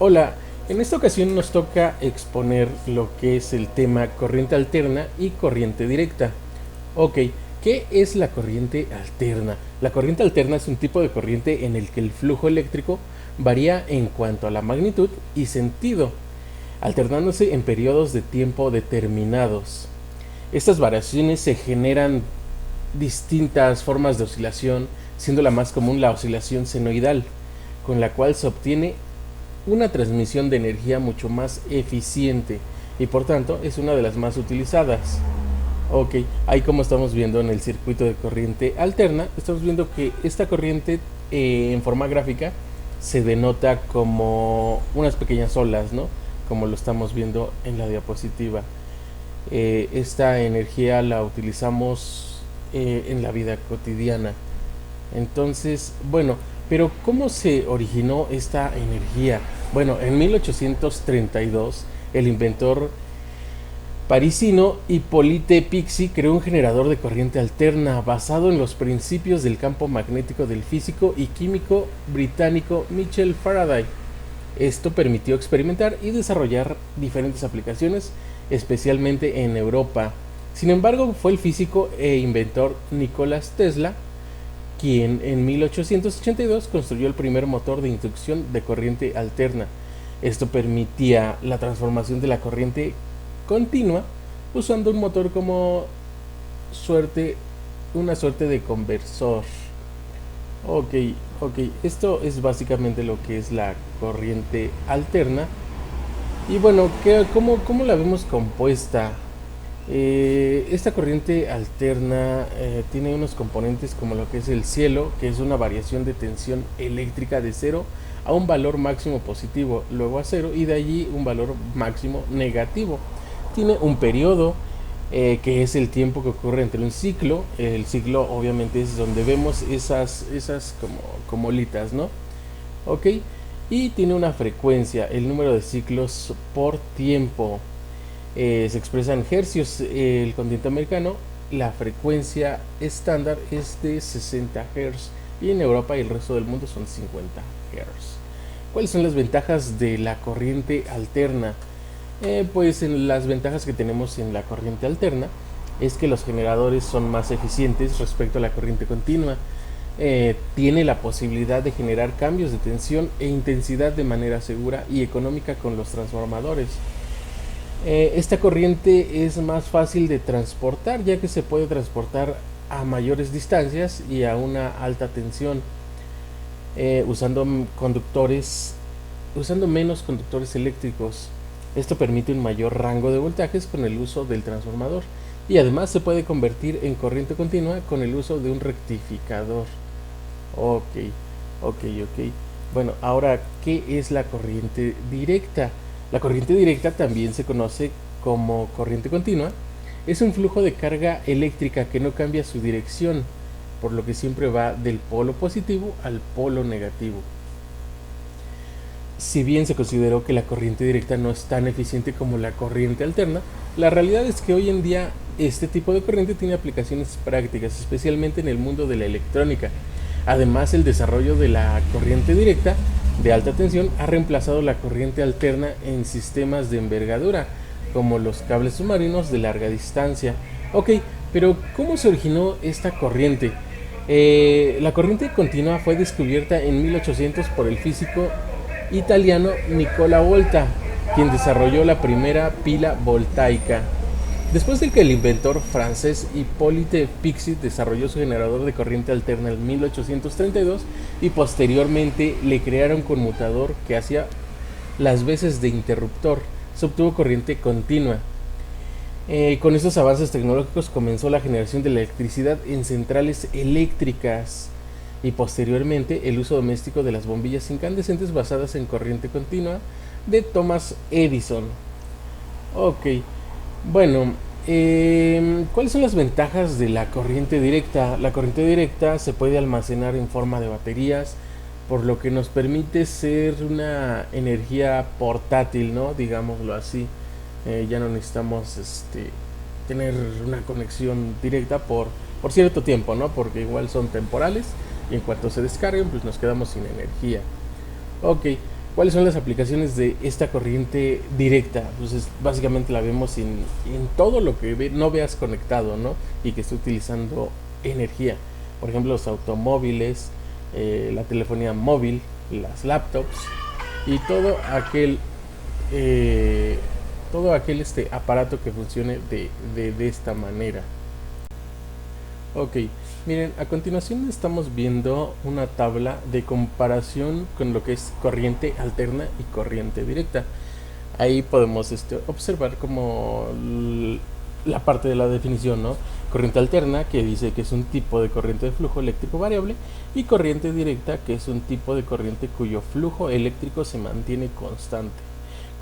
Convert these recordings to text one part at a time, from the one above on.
Hola, en esta ocasión nos toca exponer lo que es el tema corriente alterna y corriente directa. Ok, ¿qué es la corriente alterna? La corriente alterna es un tipo de corriente en el que el flujo eléctrico varía en cuanto a la magnitud y sentido, alternándose en periodos de tiempo determinados. Estas variaciones se generan distintas formas de oscilación, siendo la más común la oscilación senoidal, con la cual se obtiene una transmisión de energía mucho más eficiente y por tanto es una de las más utilizadas. Ok, ahí como estamos viendo en el circuito de corriente alterna, estamos viendo que esta corriente en forma gráfica se denota como unas pequeñas olas, ¿no? Como lo estamos viendo en la diapositiva. Esta energía la utilizamos en la vida cotidiana. Entonces, bueno, pero ¿cómo se originó esta energía? Bueno, en 1832 el inventor parisino Hippolyte Pixii creó un generador de corriente alterna basado en los principios del campo magnético del físico y químico británico Michael Faraday. Esto permitió experimentar y desarrollar diferentes aplicaciones, especialmente en Europa. Sin embargo, fue el físico e inventor Nicolás Tesla quien en 1882 construyó el primer motor de inducción de corriente alterna. Esto permitía la transformación de la corriente continua usando un motor como suerte, una suerte de conversor. Ok, ok, esto es básicamente lo que es la corriente alterna. Y bueno, ¿cómo la vemos compuesta? Esta corriente alterna tiene unos componentes como lo que es el cielo, que es una variación de tensión eléctrica de cero a un valor máximo positivo, luego a cero y de allí un valor máximo negativo. Tiene un periodo que es el tiempo que ocurre entre un ciclo. El ciclo obviamente es donde vemos esas como litas, ¿no? Ok, y tiene una frecuencia, el número de ciclos por tiempo. Se expresa en hercios el continente americano. La frecuencia estándar es de 60 Hz y en Europa y el resto del mundo son 50 Hz. ¿Cuáles son las ventajas de la corriente alterna? Pues en las ventajas que tenemos en la corriente alterna es que los generadores son más eficientes respecto a la corriente continua. Tiene la posibilidad de generar cambios de tensión e intensidad de manera segura y económica con los transformadores. Esta corriente es más fácil de transportar ya que se puede transportar a mayores distancias y a una alta tensión usando usando menos conductores eléctricos. Esto permite un mayor rango de voltajes con el uso del transformador y además se puede convertir en corriente continua con el uso de un rectificador. Ok, ok. Bueno, ahora, ¿qué es la corriente directa? La corriente directa también se conoce como corriente continua. Es un flujo de carga eléctrica que no cambia su dirección, por lo que siempre va del polo positivo al polo negativo. Si bien se consideró que la corriente directa no es tan eficiente como la corriente alterna, la realidad es que hoy en día este tipo de corriente tiene aplicaciones prácticas, especialmente en el mundo de la electrónica. Además, el desarrollo de la corriente directa de alta tensión ha reemplazado la corriente alterna en sistemas de envergadura, como los cables submarinos de larga distancia. Ok, pero ¿cómo se originó esta corriente? La corriente continua fue descubierta en 1800 por el físico italiano Nicola Volta, quien desarrolló la primera pila voltaica. Después de que el inventor francés Hippolyte Pixii desarrolló su generador de corriente alterna en 1832 y posteriormente le crearon un conmutador que hacía las veces de interruptor, se obtuvo corriente continua. Con estos avances tecnológicos comenzó la generación de la electricidad en centrales eléctricas y posteriormente el uso doméstico de las bombillas incandescentes basadas en corriente continua de Thomas Edison. Ok, bueno, ¿cuáles son las ventajas de la corriente directa? La corriente directa se puede almacenar en forma de baterías, por lo que nos permite ser una energía portátil, ¿no? Digámoslo así. Ya no necesitamos tener una conexión directa por cierto tiempo, ¿no? Porque igual son temporales y en cuanto se descarguen, pues nos quedamos sin energía. Ok, ¿Cuáles son las aplicaciones de esta corriente directa? Pues básicamente la vemos en todo lo que no veas conectado, ¿no? Y que esté utilizando energía. Por ejemplo, los automóviles, la telefonía móvil, las laptops y eh, todo aquel aparato que funcione de esta manera. Ok, miren, a continuación estamos viendo una tabla de comparación con lo que es corriente alterna y corriente directa. Ahí podemos observar como la parte de la definición, ¿no? Corriente alterna, que dice que es un tipo de corriente de flujo eléctrico variable, y corriente directa, que es un tipo de corriente cuyo flujo eléctrico se mantiene constante.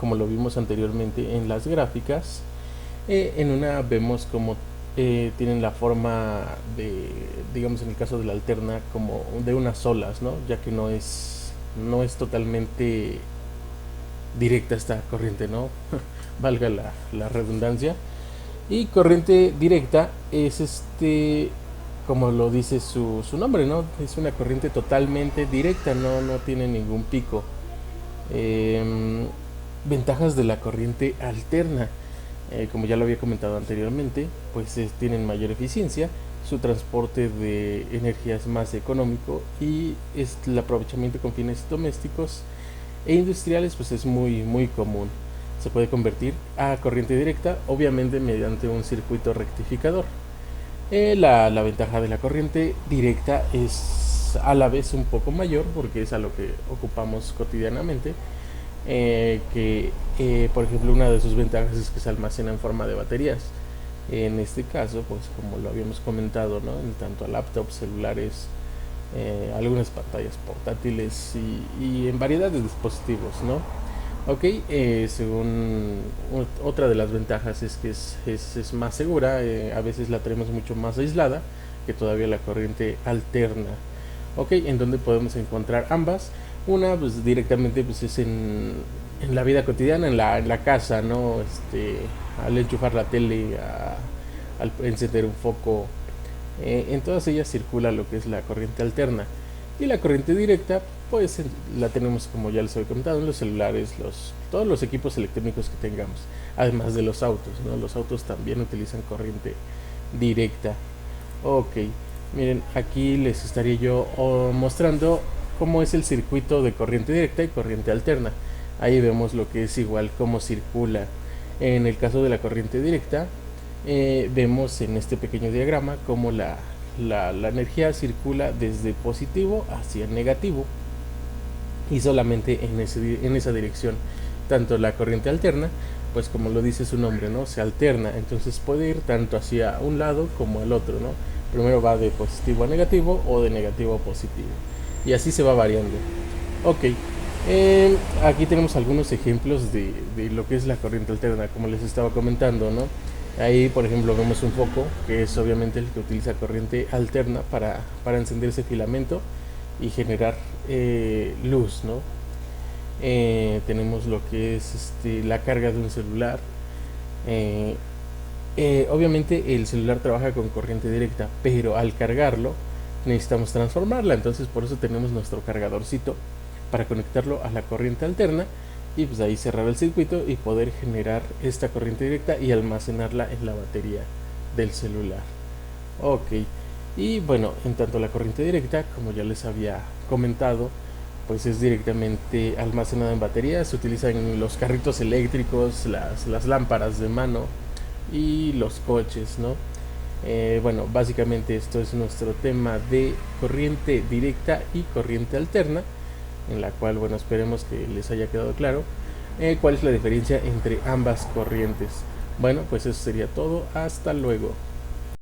Como lo vimos anteriormente en las gráficas, en una vemos como tienen la forma de, digamos en el caso de la alterna, como de unas olas, ¿no? Ya que no es totalmente directa esta corriente, ¿no? Valga la redundancia. Y corriente directa es como lo dice su nombre, ¿no? Es una corriente totalmente directa, no tiene ningún pico. Ventajas de la corriente alterna. Como ya lo había comentado anteriormente, pues tienen mayor eficiencia, su transporte de energía es más económico y el aprovechamiento con fines domésticos e industriales pues es muy común. Se puede convertir a corriente directa, obviamente mediante un circuito rectificador. La ventaja de la corriente directa es a la vez un poco mayor porque es a lo que ocupamos cotidianamente. Por ejemplo, una de sus ventajas es que se almacena en forma de baterías. En este caso, pues como lo habíamos comentado, ¿no? En tanto a laptops, celulares, algunas pantallas portátiles y en variedad de dispositivos, ¿no? Ok, según otra de las ventajas es que es más segura, a veces la tenemos mucho más aislada que todavía la corriente alterna. Ok, en donde podemos encontrar ambas. Una pues directamente pues es en la vida cotidiana, en la casa, ¿no? Al enchufar la tele, al encender un foco, en todas ellas circula lo que es la corriente alterna. Y la corriente directa pues la tenemos, como ya les había comentado, en los celulares, todos los equipos electrónicos que tengamos, además de los autos, ¿no? Los autos también utilizan corriente directa. Ok, miren, aquí les estaría yo mostrando cómo es el circuito de corriente directa y corriente alterna. Ahí vemos lo que es igual cómo circula. En el caso de la corriente directa, vemos en este pequeño diagrama cómo la energía circula desde positivo hacia negativo y solamente en esa dirección. Tanto la corriente alterna, pues como lo dice su nombre, ¿no? Se alterna, entonces puede ir tanto hacia un lado como al otro, ¿no? Primero va de positivo a negativo o de negativo a positivo y así se va variando. Ok, aquí tenemos algunos ejemplos de lo que es la corriente alterna, como les estaba comentando, ¿no? Ahí, por ejemplo, vemos un foco, que es obviamente el que utiliza corriente alterna para encender ese filamento y generar luz, ¿no? Tenemos lo que es la carga de un celular. Obviamente el celular trabaja con corriente directa, pero al cargarlo necesitamos transformarla, entonces por eso tenemos nuestro cargadorcito para conectarlo a la corriente alterna y pues ahí cerrar el circuito y poder generar esta corriente directa y almacenarla en la batería del celular. Ok, y bueno, en tanto la corriente directa, como ya les había comentado, pues es directamente almacenada en baterías. Se utilizan en los carritos eléctricos, las lámparas de mano y los coches, ¿no? Bueno, básicamente esto es nuestro tema de corriente directa y corriente alterna, en la cual, bueno, esperemos que les haya quedado claro cuál es la diferencia entre ambas corrientes. Bueno, pues eso sería todo. Hasta luego.